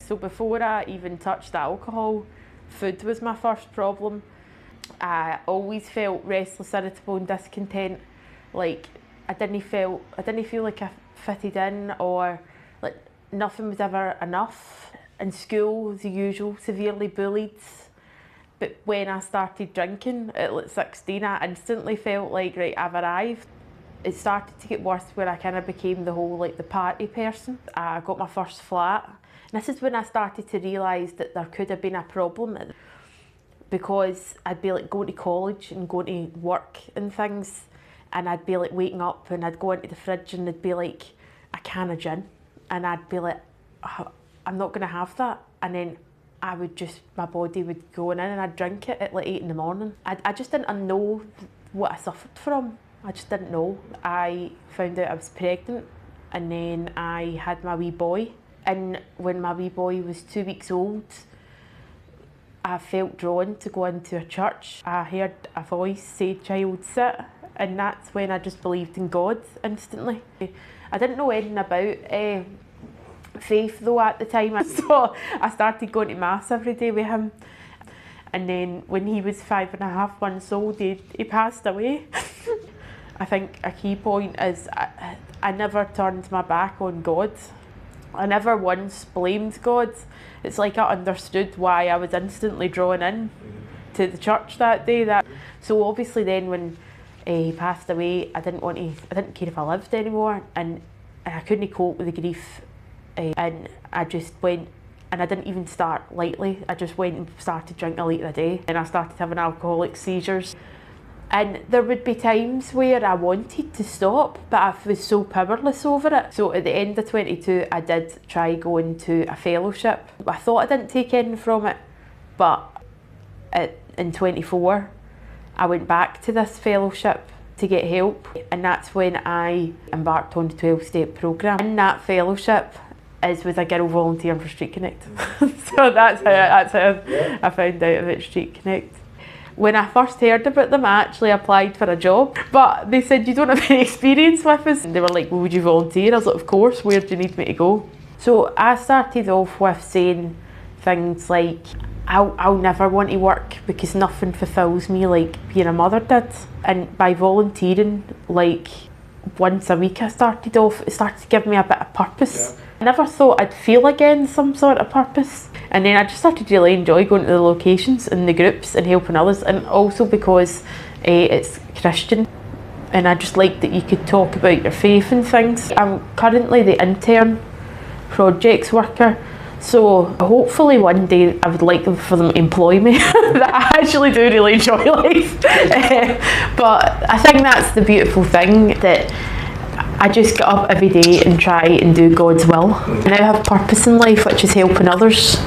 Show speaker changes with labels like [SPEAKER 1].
[SPEAKER 1] So before I even touched alcohol, food was my first problem. I always felt restless, irritable and discontent. Like I didn't feel like I fitted in, or like nothing was ever enough. In school, the usual, severely bullied. But when I started drinking at like 16, I instantly felt like, right, I've arrived. It started to get worse where I kind of became the whole like the party person. I got my first flat. And this is when I started to realise that there could have been a problem, because I'd be like going to college and going to work and things, and I'd be like waking up and I'd go into the fridge and there'd be like a can of gin, and I'd be like, oh, I'm not going to have that. And then my body would go in and I'd drink it at like 8 in the morning. I just didn't know what I suffered from. I just didn't know. I found out I was pregnant, and then I had my wee boy. And when my wee boy was 2 weeks old, I felt drawn to go into a church. I heard a voice say, "Child, sit," and that's when I just believed in God instantly. I didn't know anything about faith though at the time, so I started going to mass every day with him. And then when he was 5.5 months old, he passed away. I think a key point is I never turned my back on God. I never once blamed God. It's like I understood why I was instantly drawn in to the church that day. So obviously then when he passed away, I didn't care if I lived anymore, and I couldn't cope with the grief. And I just went, and I didn't even start lightly. I just went and started drinking a litre a day, and I started having alcoholic seizures. And there would be times where I wanted to stop, but I was so powerless over it. So at the end of 22, I did try going to a fellowship. I thought I didn't take anything from it, but in 24, I went back to this fellowship to get help, and that's when I embarked on the 12-step programme. In that fellowship is with a girl volunteering for Street Connect. So that's how I found out about Street Connect. When I first heard about them, I actually applied for a job, but they said, "You don't have any experience with us." And they were like, "Well, would you volunteer?" I was like, "Of course, where do you need me to go?" So I started off with saying things like, I'll never want to work because nothing fulfills me like being a mother did. And by volunteering, like once a week it started to give me a bit of purpose. Yeah. I never thought I'd feel again some sort of purpose. And then I just started to really enjoy going to the locations and the groups and helping others, and also because it's Christian, and I just liked that you could talk about your faith and things. I'm currently the intern projects worker, so hopefully one day I would like for them to employ me. I actually do really enjoy life. But I think that's the beautiful thing, that I just get up every day and try and do God's will. And I have purpose in life, which is helping others.